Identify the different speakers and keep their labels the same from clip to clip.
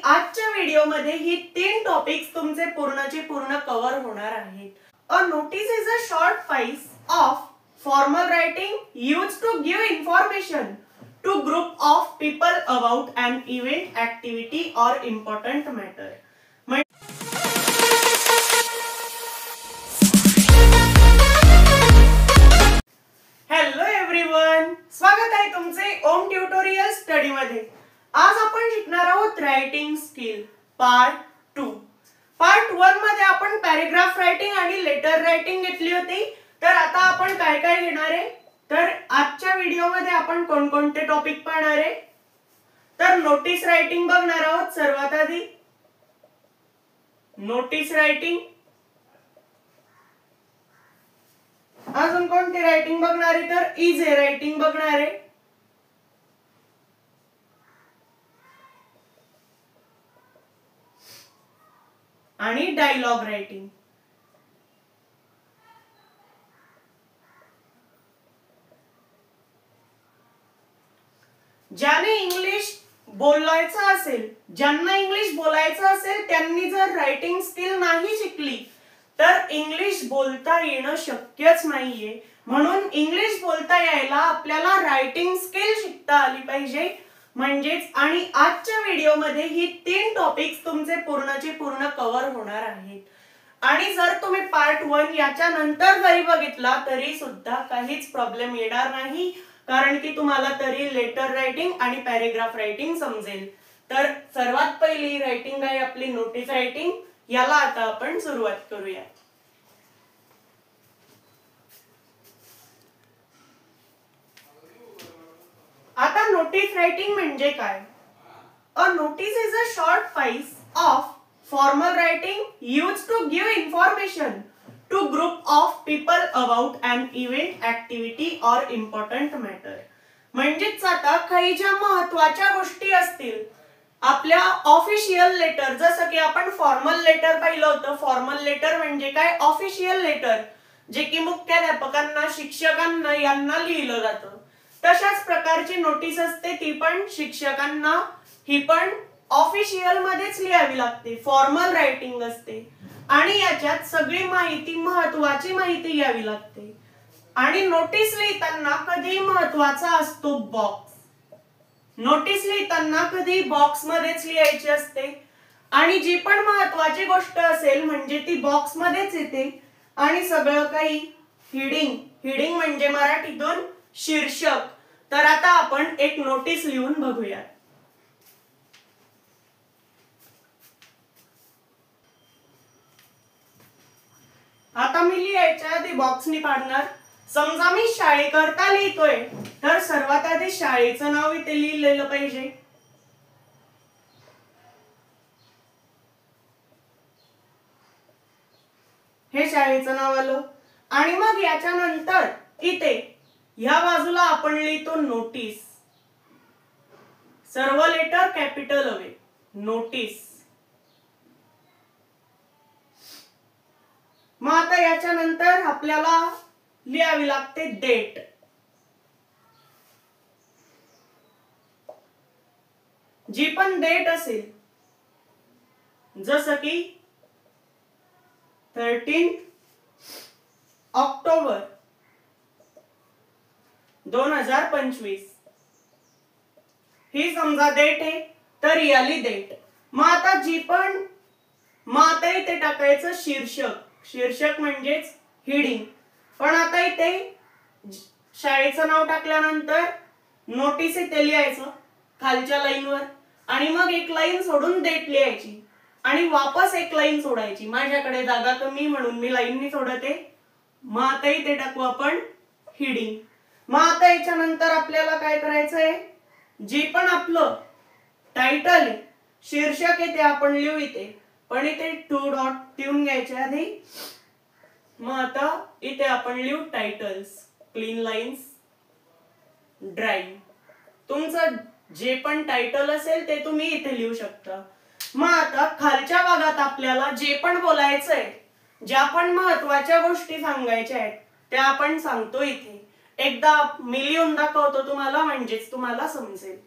Speaker 1: आजच्या व्हिडिओमध्ये ही 3 टॉपिक्स तुमचे पूर्णचे पूर्ण कव्हर होणार आहेत. A notice is a short files of formal writing used to give information to group of people about an event, activity or important matter. Hello everyone, स्वागत आहे तुमचे ओम tutorial study मध्ये. आज आपण शिकणार आहोत रायटिंग स्किल पार्ट 2. पार्ट 1 मध्ये आपण पॅराग्राफ रायटिंग आणि लेटर रायटिंग घेतली होती. तर आता आपण काय काय घेणार आहे, तर आजच्या व्हिडिओ मध्ये आपण कोणकोणते टॉपिक पाहणार आहे. तर नोटीस रायटिंग बघणार आहोत. सर्वात आधी नोटीस रायटिंग. अजून कोणती रायटिंग बघणार आहे, तर इझी रायटिंग बघणार आहे. आणि डायलॉग रायटिंग. ज्यांना इंग्लिश बोलायचं असेल त्यांनी जर रायटिंग स्किल नाही शिकली तर इंग्लिश बोलता येणं शक्यच नाहीये. म्हणून इंग्लिश बोलता यायला आपल्याला रायटिंग स्किल शिकता आली पाहिजे म्हणजेच. आणि आजच्या व्हिडिओमध्ये ही 3 टॉपिक्स तुमचे पूर्णचे पूर्ण कव्हर होणार आहेत. आणि जर तुम्ही पार्ट 1 याच्या नंतर जरी बघितला तरी सुद्धा काहीच प्रॉब्लेम येणार नाही, कारण की तुम्हाला तरी लेटर रायटिंग आणि पॅराग्राफ रायटिंग समजेल. तर सर्वात पहिली रायटिंग आहे आपली नोटीस रायटिंग. याला आता आपण सुरुवात करूया. आता नोटीस रायटिंग म्हणजे काय? A notice is a short files of formal writing used to give information to group of people about an event, activity or important matter. म्हणजेच आता काही ज्या महत्त्वाच्या गोष्टी असतील आपल्या ऑफिशियल लेटर, जसं की आपण फॉर्मल लेटर पाहिलं होतं. फॉर्मल लेटर म्हणजे काय? ऑफिशियल लेटर, जे की मुख्याध्यापकांना, शिक्षकांना यांना लिहिलं जातं. तशाच प्रकारची नोटीस असते, ती पण शिक्षकांना, ही पण ऑफिशियल मध्येच लिहावी लागते. फॉर्मल रायटिंग असते आणि याच्यात सगळी माहिती, महत्त्वाची माहिती यावी लागते. आणि नोटीस लिहिताना कधी महत्त्वाचा असतो बॉक्स. नोटीस लिहिताना कधी बॉक्स मध्येच लिहायची असते आणि जी पण महत्त्वाची गोष्ट असेल म्हणजे ती बॉक्स मध्येच येते. आणि सगळं काही हिडिंग म्हणजे मराठीतून शीर्षक. तर आता आपण एक नोटीस लिहून बघूया. आता मी लिहायच्या आधी बॉक्सनी पाडणार. समजा मी शाळेकरता लिहितोय तर सर्वात आधी शाळेचं नाव इथे लिहिलेलं पाहिजे. हे शाळेचं नाव आलं. आणि मग याच्या नंतर इथे ह्या बाजूला आपण लिहितो नोटीस. सर्व लेटर कॅपिटल हवे. नोटीस. मग आता याच्या नंतर आपल्याला लिहावी लागते डेट. जी पण डेट असेल, जसं की 13 ऑक्टोबर 2025 ही समजा डेट आहे, तर याली डेट. मग आता इथे टाकायचं शीर्षक म्हणजेच हेडिंग. पण आता इथे शाळेचं नाव टाकल्यानंतर नोटीस इथे लिहायचं खालच्या लाईनवर आणि मग एक लाईन सोडून डेट लिहायची आणि वापस एक लाईन सोडायची. माझ्याकडे जागा कमी म्हणून मी लाईननी सोडते. मग आता इथे टाकू आपण हेडिंग. मग आता याच्या नंतर आपल्याला काय करायचंय, जे पण आपलं टायटल आहे, शीर्षक आहे, ते आपण लिहू इथे. पण इथे 2 डॉट देऊन घ्यायचे आधी. मग आता इथे आपण लिहू टायटल्स, क्लीन लाईन्स, ड्राइंग. तुमचं जे पण टायटल असेल ते तुम्ही इथे लिहू शकता. मग आता खालच्या भागात आपल्याला जे पण बोलायचंय, ज्या पण महत्त्वाच्या गोष्टी सांगायच्या आहेत त्या आपण सांगतो इथे. एकदा मी लिहून दाखवतो तुम्हाला, म्हणजेच तुम्हाला समजेल.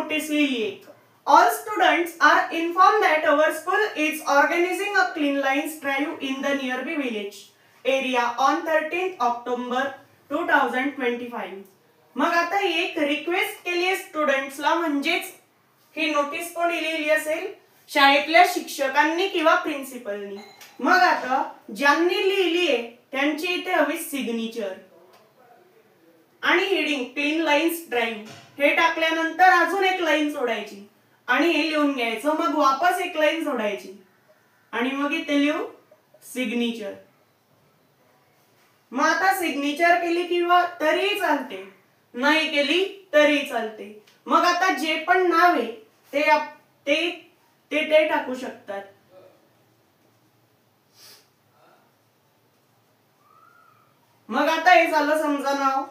Speaker 1: नोटीस लिहिली एक. All students are informed that our school is organizing a clean lines drive in the nearby village area on 13th October 2025. मग आता एक रिक्वेस्ट केली आहे स्टुडंट्सला, म्हणजेच ही नोटीस कोणी लिहिली असेल? शाळेतल्या शिक्षकांनी किंवा प्रिन्सिपलनी. मग आता ज्यांनी लिहिली आहे त्यांची इथे हवी सिग्नेचर आणि हेडिंग क्लीन लाईन्स ड्राईव्ह हे टाकल्यानंतर अजून एक लाईन सोडायची आणि हे लिहून घ्यायचं. मग वापस एक लाईन सोडायची आणि मग इथे लिहू सिग्नेचर. मग आता सिग्नेचर केली किंवा तरी चालते, नाही केली तरी चालते. मग आता जे पण नाव आहे ते टाकू शकतात. मग आता हे झालं समजा नाव.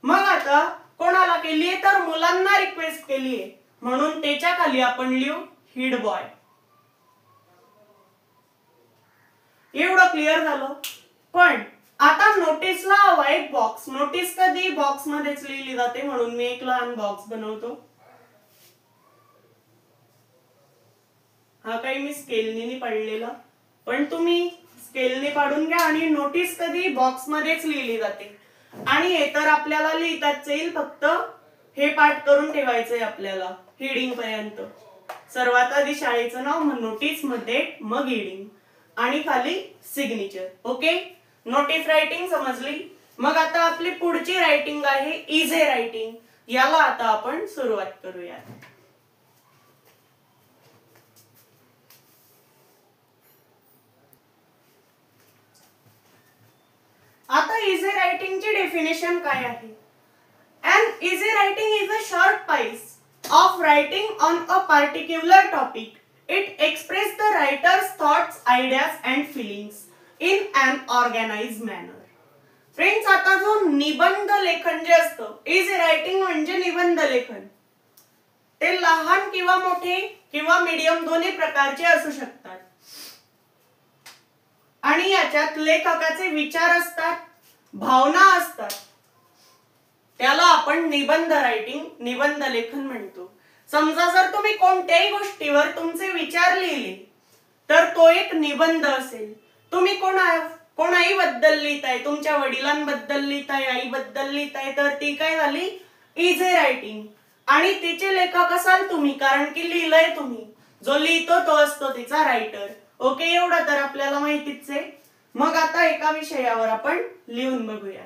Speaker 1: मग आता कोणाला केलीये तर मुलांना रिक्वेस्ट केलीये, म्हणून त्याच्या खाली आपण लिहू हेड बॉय. एवढं क्लिअर झालं. पण आता नोटीसला हवा एक बॉक्स. नोटीस कधी बॉक्स मध्येच लिहिली जाते, म्हणून मी एक लहान बॉक्स बनवतो. हा काही मी स्केलनी पाडलेला, पण तुम्ही स्केलने पाडून घ्या. आणि नोटीस कधी बॉक्स मध्येच लिहिली जाते आणि हे तर आपल्याला लिहिताच येईल, फक्त हे पाठ करून ठेवायचंय आपल्याला हेडिंग पर्यंत. सर्वात आधी शाळेचं नाव, मग नोटीस मध्ये मग हेडिंग आणि खाली सिग्नेचर. ओके, नोटीस रायटिंग समजली. मग आता आपली पुढची रायटिंग आहे इझी रायटिंग. याला आता आपण सुरुवात करूया. आता इझी रायटिंग ची डेफिनेशन काय आहे? An easy writing is a short piece of writing on a particular topic. It expresses the writer's thoughts, ideas and feelings in an organized manner. Friends, आता जो निबंध लेखन जे असतं, इझी रायटिंग म्हणजे निबंध लेखन, ते लहान किंवा मोठे किंवा मीडियम दोन्ही प्रकारचे असू शकतात. आणि याच्यात लेखकाचे विचार असतात, भावना असतात. त्याला आपण निबंध रायटिंग, निबंध लेखन म्हणतो. समजा जर तुम्ही कोणत्याही गोष्टीवर तुमचे विचार लिहिले तर तो एक निबंध असेल. तुम्ही कोणाही बद्दल लिहिताय, तुमच्या वडिलांबद्दल लिहिताय, आईबद्दल लिहिताय, तर ती काय झाली इझी रायटिंग. आणि तिचे लेखक असाल तुम्ही, कारण की लिहिलंय तुम्ही. जो लिहितो तो असतो तिचा रायटर. ओके, एवढं तर आपल्याला माहितीच आहे. मग आता एका विषयावर आपण लिहून बघूया.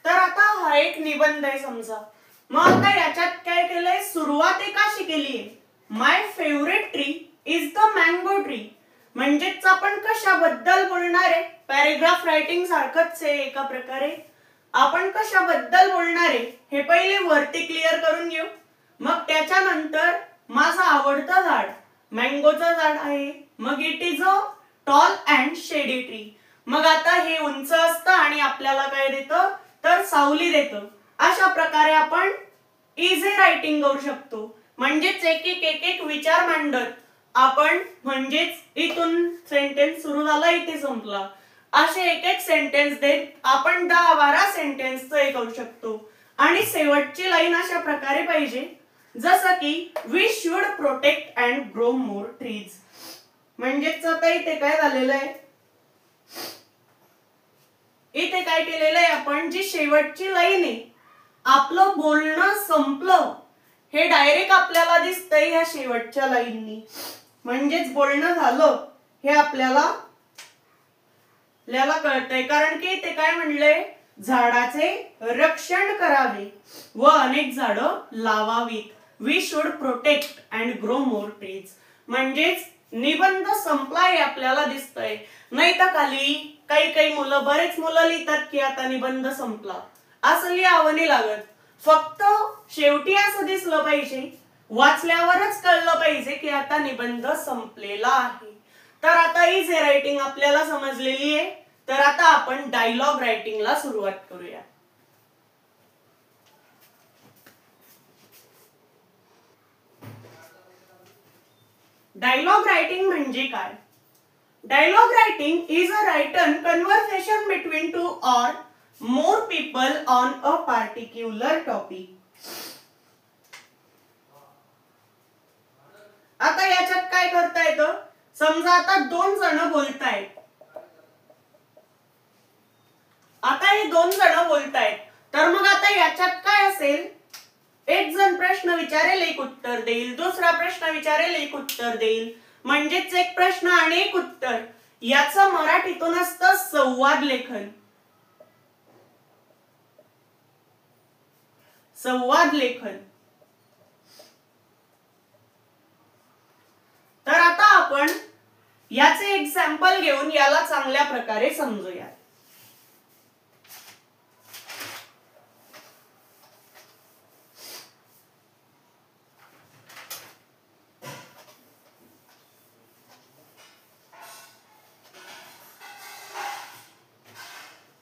Speaker 1: तर आता हा एक निबंध आहे समजा. मग आता याच्यात काय केलंय, सुरुवात एकाशी केलीये, my favourite tree is the mango tree. म्हणजेच आपण कशाबद्दल बोलणार आहे? पॅरेग्राफ रायटिंग सारखंच आहे एका प्रकारे. आपण कशाबद्दल बोलणार आहे हे पहिले वरती क्लिअर करून घेऊ. मग त्याच्यानंतर माझं आवडतं झाड मँगोचं झाड आहे. मग it is a tall and shady tree. मग आता हे उंच असतं आणि आपल्याला काय देतं तर सावली देतं. अशा प्रकारे आपण इझी रायटिंग करू शकतो. म्हणजेच एक विचार मांडत आपण, म्हणजेच इथून सेंटेन्स सुरू झाला इथे संपला, असे एक सेंटेन्स देत आपण 10-12 सेंटेन्स हे करू शकतो. आणि शेवटची लाईन अशा प्रकारे पाहिजे, जसं की we should protect and grow more trees. म्हणजेच आता इथे काय झालेलं आहे, इथे काय केलेलं आहे आपण, जी शेवटची लाईन आहे, आपलं बोलणं संपलं हे डायरेक्ट आपल्याला दिसतंय ह्या शेवटच्या लाईननी. म्हणजेच बोलणं झालं हे आपल्याला कळतंय. कारण की ते काय म्हणलंय, झाडाचे रक्षण करावे व अनेक झाडं लावावीत. We should protect and grow more trees. म्हणजेच निबंध संपला हे आपल्याला दिसतंय. नाही तर खाली काही मुलं, बरेच मुलं लिहितात की आता निबंध संपला, असं लिहावं नाही लागत. फक्त शेवटी असं दिसलं पाहिजे, वाचल्यावरच कळलं पाहिजे की आता निबंध संपलेला आहे. तर आता इझी रायटिंग आपल्याला समजलेली आहे. तर आता आपण डायलॉग रायटिंगला सुरुवात करूया. डायलॉग रायटिंग म्हणजे काय? Dialogue writing is a written conversation between two or more people on a particular topic. आता याच्यात काय करता येतं? समजा आता दोन जण बोलतायत. आता हे दोन जण बोलतायत, तर मग आता याच्यात काय असेल? एक जण प्रश्न विचारेल, एक उत्तर देईल, दुसरा प्रश्न विचारेल, एक उत्तर देईल, म्हणजेच एक प्रश्न आणि एक उत्तर. याचं मराठीतून असतं संवाद लेखन. संवाद लेखन. तर आता आपण याचे एक्झाम्पल घेऊन याला चांगल्या प्रकारे समजूया.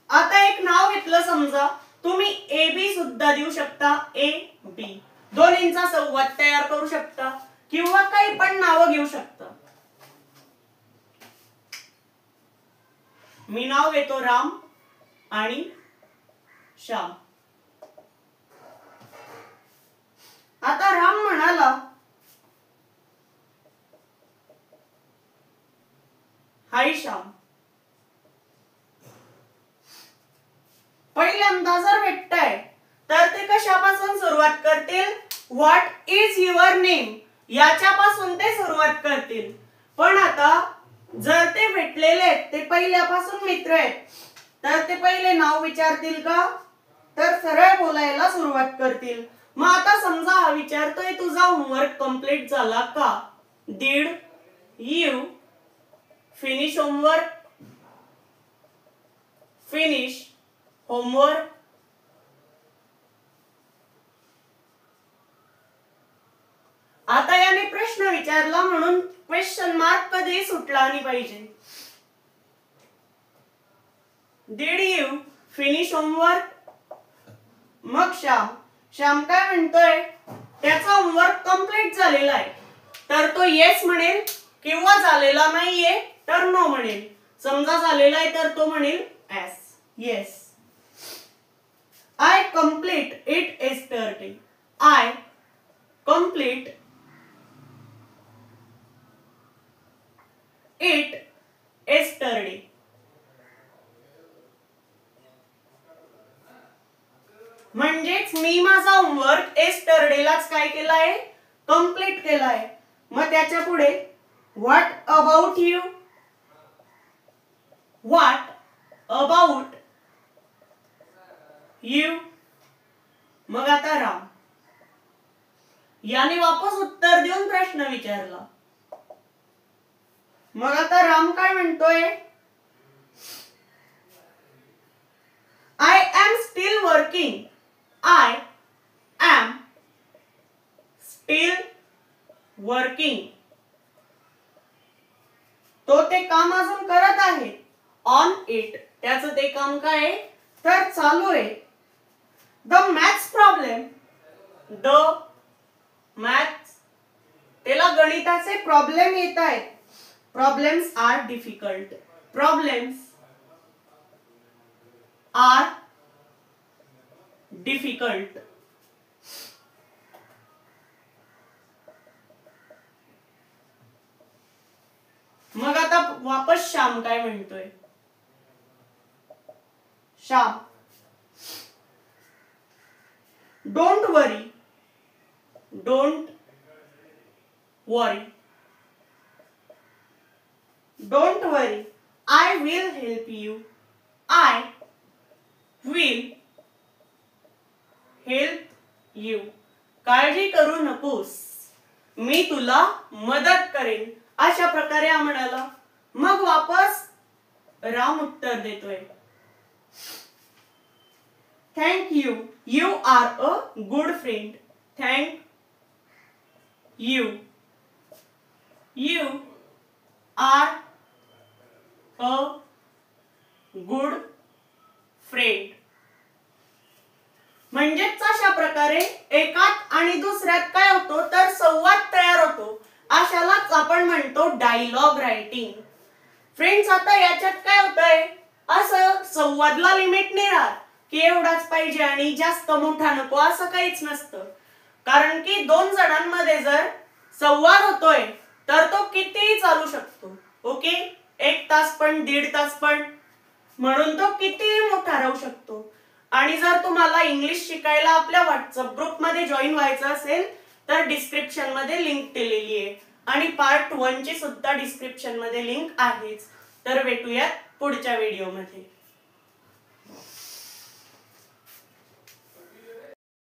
Speaker 1: आता एक नाव घेतलं समजा, तुम्ही ए बी सुद्धा देऊ शकता. ए बी दोन्हींचा संवाद तयार करू शकता किंवा काही पण नाव घेऊ शकता. मी नाव घेतो राम आणि श्याम. आता राम म्हणाला, हाय श्याम. पहिल्यांदा जर भेटताय तर ते कशापासून सुरुवात करतील? व्हॉट इज युअर नेम याच्यापासून ते सुरुवात करतील. पण आता जर ते भेटलेले आहेत, ते पहिल्यापासून मित्र आहेत, तर ते पहिले नाव विचारतील का? तर सरळ बोलायला सुरुवात करतील. मग आता समजा हा विचारतोय, तुझा होमवर्क कंप्लीट झाला का? Did you finish homework? Finish homework. आता याने प्रश्न विचारला म्हणून क्वेश्चन मार्क कधी सुटला नाही पाहिजे. Did you finish homework? मग श्याम काय म्हणतोय? त्याचा होमवर्क कंप्लीट झालेला आहे, तर तो येस म्हणेल, किंवा झालेला नाहीये तर नो म्हणेल. समजा झालेला आहे तर तो म्हणेल yes. I complete it yesterday. I complete it yesterday. म्हणजेच मी माझा होमवर्क yesterday-लाच काय केलाय? कंप्लीट केलाय. मग त्याच्या पुढे what about you? What about you? मग आता राम याने वापस उत्तर देऊन प्रश्न विचारला. मग आता राम काय म्हणतोय? I am still working. I am still working. तो ते काम अजून करत आहे. On it त्याचं ते काम काय आहे? तर चालू आहे. The maths problem. The maths त्याला गणिताचे प्रॉब्लेम येत आहेत. Problems are difficult. Problems are difficult. मग आता वापस श्याम काय म्हणतोय? Shyam Don't worry. Don't worry. Don't worry. I will help you. I will help you. काळजी करू नकोस, मी तुला मदत करेन. अशा प्रकारे हा म्हणाला. मग वापस राम उत्तर देतोय. Thank you. You are a good friend. Thank you. You are a good friend. म्हणजेच अशा प्रकारे एकात आणि दुसऱ्यात काय होतो तर संवाद तयार होतो. अशालाच आपण म्हणतो डायलॉग रायटिंग. फ्रेंड्स, आता याच्यात काय होतंय, असं संवादला लिमिट नाही राहत की एवढाच पाहिजे आणि जास्त मोठा नको, असं काहीच नसतं. कारण की दोन जणांमध्ये जर संवाद होतोय तर तो कितीही चालू शकतो. ओके, 1 तास पण 1.5 तास पण, म्हणून तो कितीही मोठा राहू शकतो. आणि जर तुम्हाला इंग्लिश शिकायला आपल्या व्हॉट्सअप ग्रुप मध्ये जॉईन व्हायचं असेल तर डिस्क्रिप्शन मध्ये लिंक दिलेली आहे आणि पार्ट 1 ची सुद्धा डिस्क्रिप्शन मध्ये लिंक आहेच. तर भेटूयात पुढच्या व्हिडिओ मध्ये.